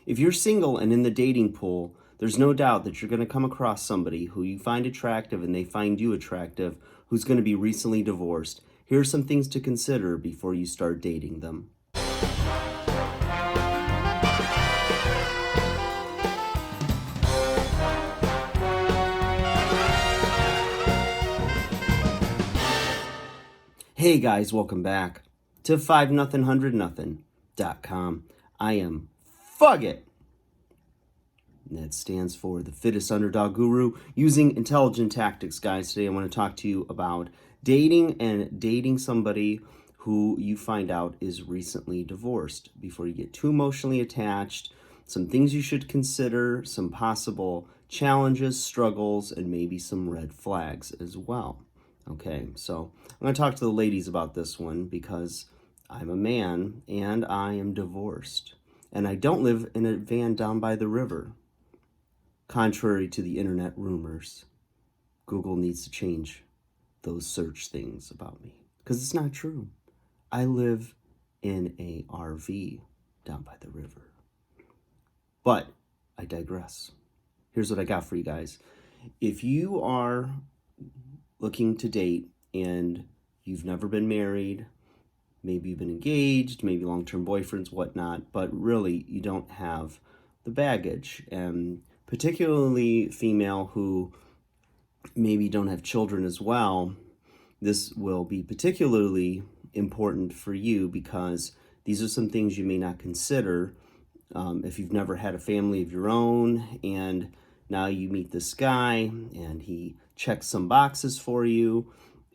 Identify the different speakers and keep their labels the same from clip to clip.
Speaker 1: If you're single and in the dating pool, there's no doubt that you're going to come across somebody who you find attractive and they find you attractive who's going to be recently divorced. Here are some things to consider before you start dating them. Hey guys, welcome back to 5nothing100nothing.com. I am Fugit. And that stands for the fittest underdog guru using intelligent tactics, guys. Today I want to talk to you about dating and dating somebody who you find out is recently divorced. Before you get too emotionally attached, some things you should consider, some possible challenges, struggles, and maybe some red flags as well. Okay, so I'm going to talk to the ladies about this one because I'm a man and I am divorced. And I don't live in a van down by the river. Contrary to the internet rumors, Google needs to change those search things about me because it's not true. I live in a RV down by the river. But I digress. Here's what I got for you guys. If you are looking to date and you've never been married, maybe you've been engaged, maybe long-term boyfriends, whatnot, but really you don't have the baggage, and particularly female who maybe don't have children as well, this will be particularly important for you because these are some things you may not consider if you've never had a family of your own and now you meet this guy and he checks some boxes for you,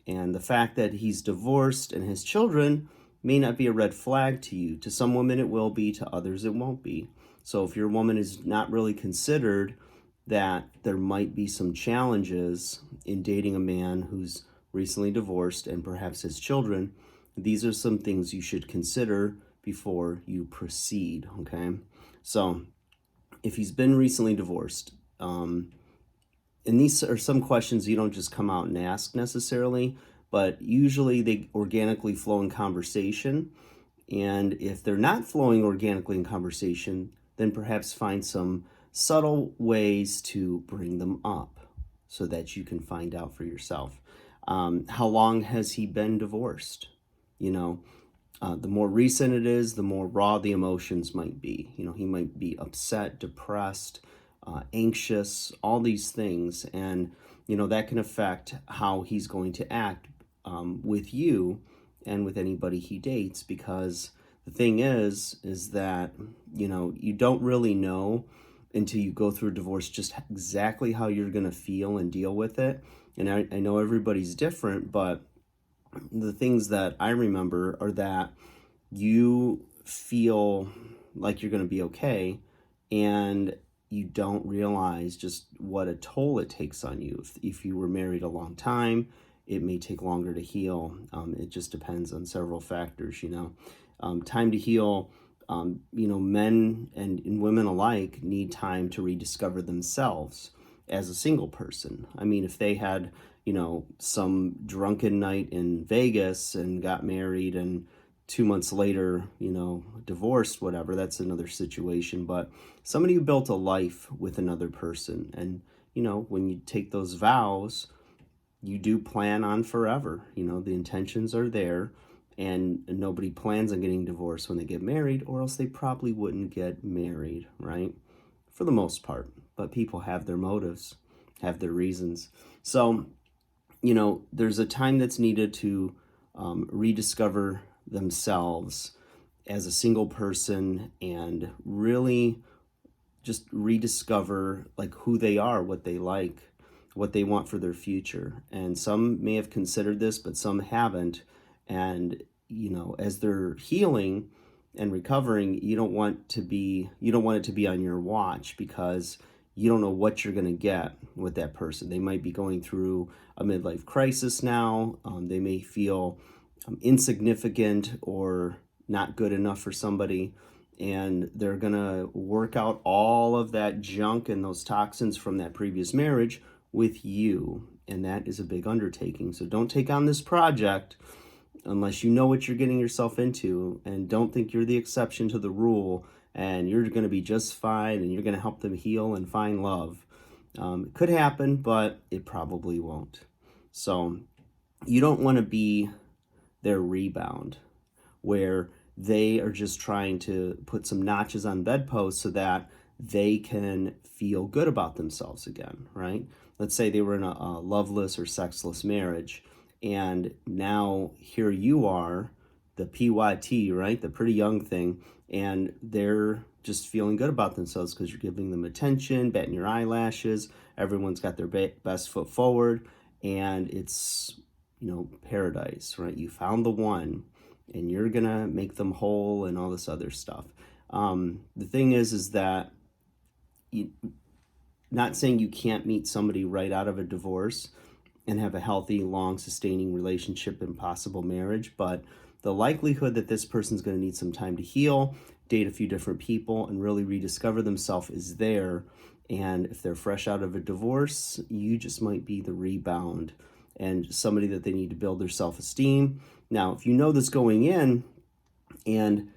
Speaker 1: and the fact that he's divorced and has children may not be a red flag to you. To some women it will be, to others it won't be. So if your woman is not really considered that there might be some challenges in dating a man who's recently divorced and perhaps has children, these are some things you should consider before you proceed, okay? So if he's been recently divorced, and these are some questions you don't just come out and ask necessarily, but usually they organically flow in conversation. And if they're not flowing organically in conversation, then perhaps find some subtle ways to bring them up so that you can find out for yourself. How long has he been divorced? The more recent it is, the more raw the emotions might be. He might be upset, depressed, anxious, all these things. And, that can affect how he's going to act with you and with anybody he dates, because the thing is that, you don't really know until you go through a divorce just exactly how you're going to feel and deal with it. And I know everybody's different, but the things that I remember are that you feel like you're going to be okay, and you don't realize just what a toll it takes on you. If you were married a long time, it may take longer to heal. It just depends on several factors, time to heal. Men and women alike need time to rediscover themselves as a single person. I mean, if they had, some drunken night in Vegas and got married and 2 months later, divorced, whatever, that's another situation. But somebody who built a life with another person, and, when you take those vows, you do plan on forever. The intentions are there, and nobody plans on getting divorced when they get married, or else they probably wouldn't get married, right? For the most part. But people have their motives, have their reasons. So, there's a time that's needed to rediscover themselves as a single person and really just rediscover like who they are, what they like, what they want for their future. And some may have considered this, but some haven't. And, as they're healing and recovering, you don't want it to be on your watch, because you don't know what you're going to get with that person. They might be going through a midlife crisis now. They may feel insignificant or not good enough for somebody, and they're going to work out all of that junk and those toxins from that previous marriage with you. And that is a big undertaking. So don't take on this project unless you know what you're getting yourself into, and don't think you're the exception to the rule and you're going to be just fine, and you're going to help them heal and find love. It could happen, but it probably won't. So you don't want to be their rebound, where they are just trying to put some notches on bedposts so that they can feel good about themselves again, right? Let's say they were in a loveless or sexless marriage, and now here you are, the PYT, right? The pretty young thing, and they're just feeling good about themselves because you're giving them attention, batting your eyelashes, everyone's got their best foot forward, and it's, paradise, right? You found the one, and you're gonna make them whole and all this other stuff. The thing is that not saying you can't meet somebody right out of a divorce and have a healthy, long, sustaining relationship and possible marriage, but the likelihood that this person's going to need some time to heal, date a few different people, and really rediscover themselves is there. And if they're fresh out of a divorce, you just might be the rebound and somebody that they need to build their self-esteem. Now, if you know this going in and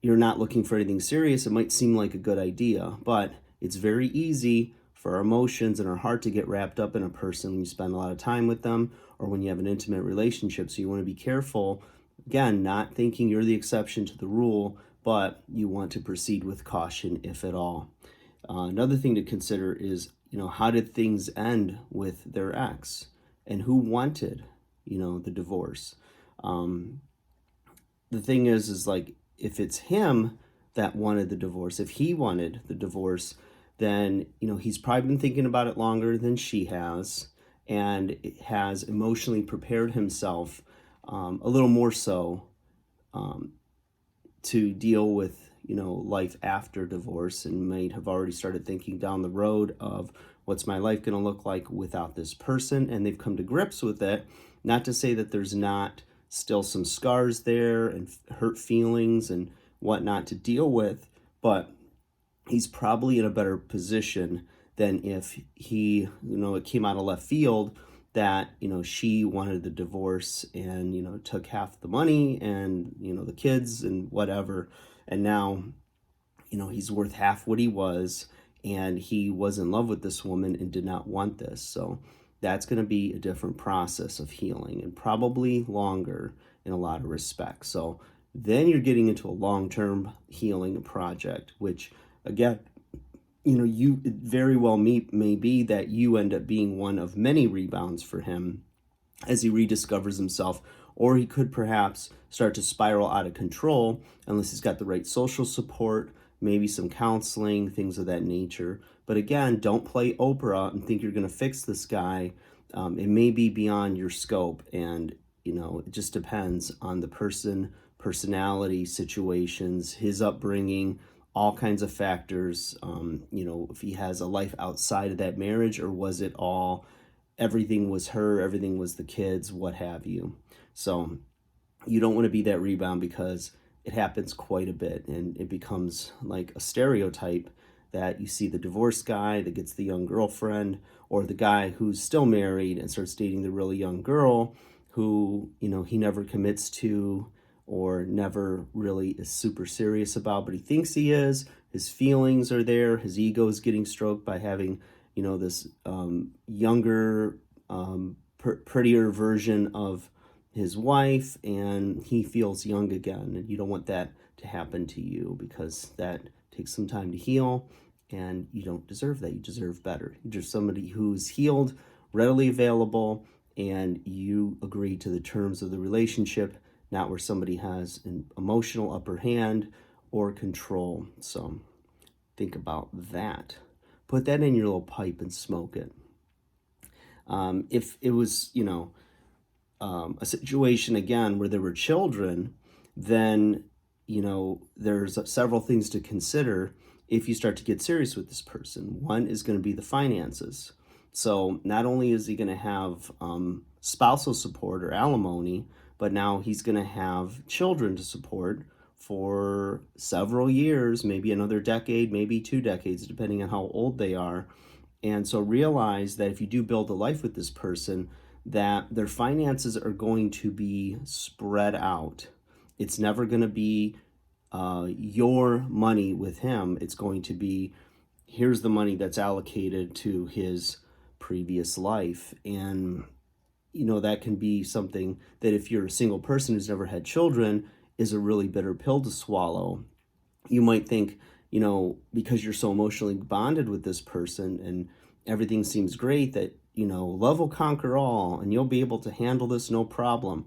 Speaker 1: you're not looking for anything serious, it might seem like a good idea, but it's very easy for our emotions and our heart to get wrapped up in a person when you spend a lot of time with them or when you have an intimate relationship. So you want to be careful, again, not thinking you're the exception to the rule, but you want to proceed with caution, if at all. Another thing to consider is, how did things end with their ex, and who wanted, the divorce? The thing is like, if it's him that wanted the divorce, if he wanted the divorce, then, he's probably been thinking about it longer than she has, and has emotionally prepared himself a little more so to deal with, life after divorce, and might have already started thinking down the road of what's my life going to look like without this person, and they've come to grips with it. Not to say that there's not still some scars there and hurt feelings and whatnot to deal with, but he's probably in a better position than if he, it came out of left field that, she wanted the divorce and, took half the money and, the kids and whatever. And now, he's worth half what he was, and he was in love with this woman and did not want this. So that's going to be a different process of healing, and probably longer in a lot of respects. So then you're getting into a long-term healing project, which, again, you very well may be that you end up being one of many rebounds for him as he rediscovers himself, or he could perhaps start to spiral out of control unless he's got the right social support, maybe some counseling, things of that nature. But again, don't play Oprah and think you're going to fix this guy. It may be beyond your scope, and it just depends on the person, personality, situations, his upbringing, all kinds of factors. If he has a life outside of that marriage, or was it all, everything was her, everything was the kids, what have you. So you don't want to be that rebound, because it happens quite a bit, and it becomes like a stereotype that you see the divorced guy that gets the young girlfriend, or the guy who's still married and starts dating the really young girl who, he never commits to or never really is super serious about, but he thinks he is. His feelings are there. His ego is getting stroked by having, this younger, prettier version of his wife, and he feels young again. And you don't want that to happen to you, because that takes some time to heal, and you don't deserve that. You deserve better. You deserve somebody who's healed, readily available, and you agree to the terms of the relationship, not where somebody has an emotional upper hand or control. So think about that. Put that in your little pipe and smoke it. If it was, a situation, again, where there were children, then, there's several things to consider if you start to get serious with this person. One is going to be the finances. So not only is he going to have spousal support or alimony, but now he's going to have children to support for several years, maybe another decade, maybe 2 decades, depending on how old they are. And so realize that if you do build a life with this person, that their finances are going to be spread out. It's never going to be your money with him. It's going to be, here's the money that's allocated to his previous life. And, that can be something that if you're a single person who's never had children, is a really bitter pill to swallow. You might think, because you're so emotionally bonded with this person and everything seems great, that, love will conquer all and you'll be able to handle this no problem.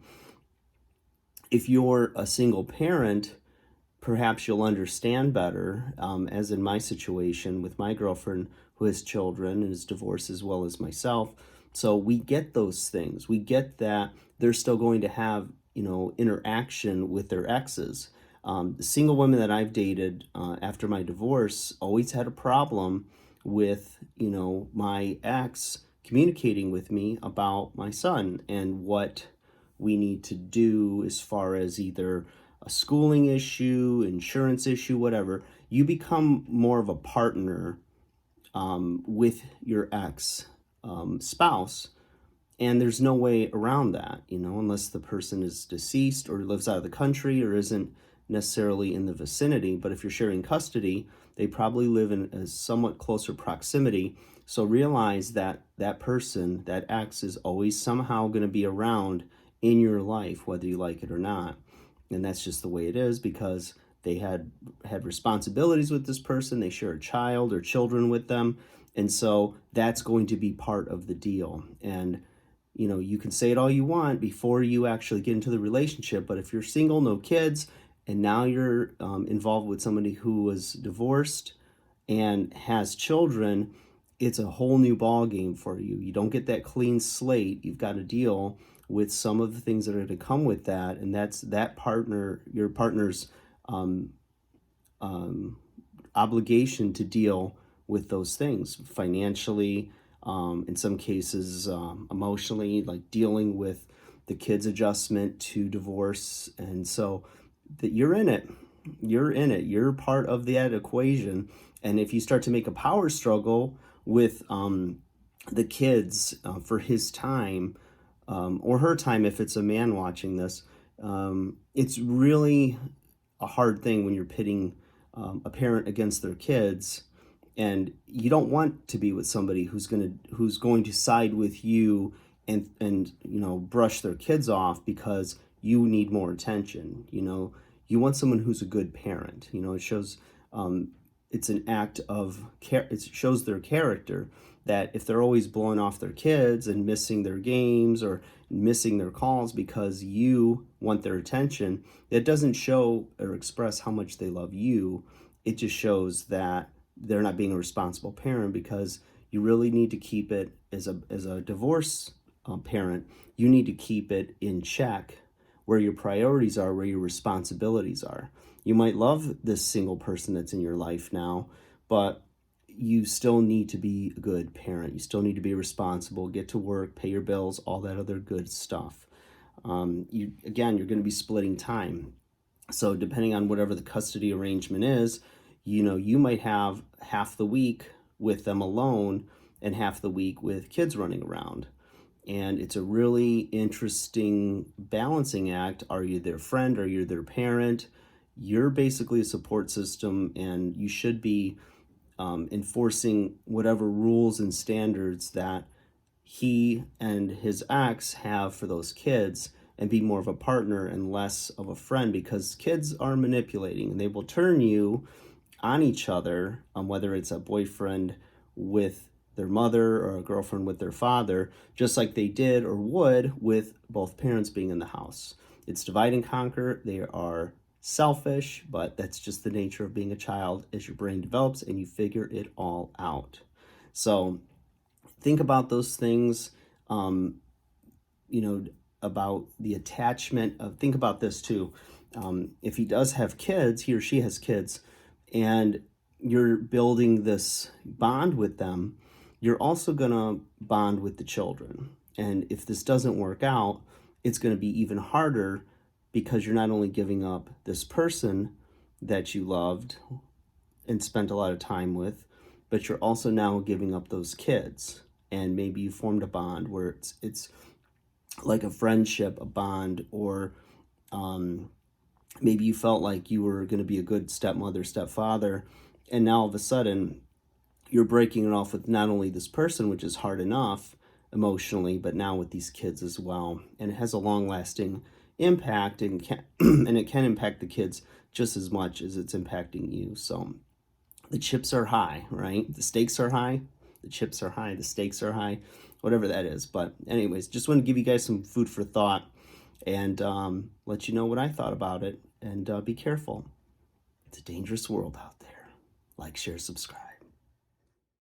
Speaker 1: If you're a single parent, perhaps you'll understand better, as in my situation with my girlfriend who has children and is divorced as well as myself. So we get those things. We get that they're still going to have, interaction with their exes. The single women that I've dated after my divorce always had a problem with, my ex communicating with me about my son and what we need to do as far as either a schooling issue, insurance issue, whatever. You become more of a partner with your ex spouse. And there's no way around that, unless the person is deceased or lives out of the country or isn't necessarily in the vicinity. But if you're sharing custody, they probably live in a somewhat closer proximity. So realize that that person, that ex, is always somehow going to be around in your life, whether you like it or not. And that's just the way it is, because they had responsibilities with this person. They share a child or children with them. And so that's going to be part of the deal. And, you can say it all you want before you actually get into the relationship. But if you're single, no kids, and now you're involved with somebody who was divorced and has children, it's a whole new ball game for you. You don't get that clean slate. You've got to deal with some of the things that are to come with that, and that's that partner, your partner's obligation to deal with those things financially, in some cases emotionally, like dealing with the kids' adjustment to divorce. And so that you're in it. You're part of that equation. And if you start to make a power struggle with the kids for his time, or her time if it's a man watching this, it's really a hard thing when you're pitting a parent against their kids, and you don't want to be with somebody who's going to side with you and brush their kids off because you need more attention. You want someone who's a good parent. It shows it's an act of care. It shows their character, that if they're always blowing off their kids and missing their games or missing their calls because you want their attention, it doesn't show or express how much they love you. It just shows that they're not being a responsible parent, because you really need to keep it as a divorce parent. You need to keep it in check, where your priorities are, where your responsibilities are. You might love this single person that's in your life now, but you still need to be a good parent. You still need to be responsible, get to work, pay your bills, all that other good stuff. You're going to be splitting time. So depending on whatever the custody arrangement is, you might have half the week with them alone and half the week with kids running around. And it's a really interesting balancing act. Are you their friend? Are you their parent? You're basically a support system, and you should be enforcing whatever rules and standards that he and his ex have for those kids, and be more of a partner and less of a friend, because kids are manipulating and they will turn you on each other, whether it's a boyfriend with their mother or a girlfriend with their father, just like they did or would with both parents being in the house. It's divide and conquer. They are selfish, but that's just the nature of being a child as your brain develops and you figure it all out. So think about those things, about the attachment of, think about this too. If he does have kids, he or she has kids, and you're building this bond with them, you're also going to bond with the children. And if this doesn't work out, it's going to be even harder, because you're not only giving up this person that you loved and spent a lot of time with, but you're also now giving up those kids. And maybe you formed a bond where it's like a friendship, a bond, or Maybe you felt like you were going to be a good stepmother, stepfather, and now all of a sudden you're breaking it off with not only this person, which is hard enough emotionally, but now with these kids as well. And it has a long lasting impact and and it can impact the kids just as much as it's impacting you. So the chips are high, right? The stakes are high. The chips are high. The stakes are high, whatever that is. But, anyways, just want to give you guys some food for thought and let you know what I thought about it. And be careful. It's a dangerous world out there. Like, share, subscribe.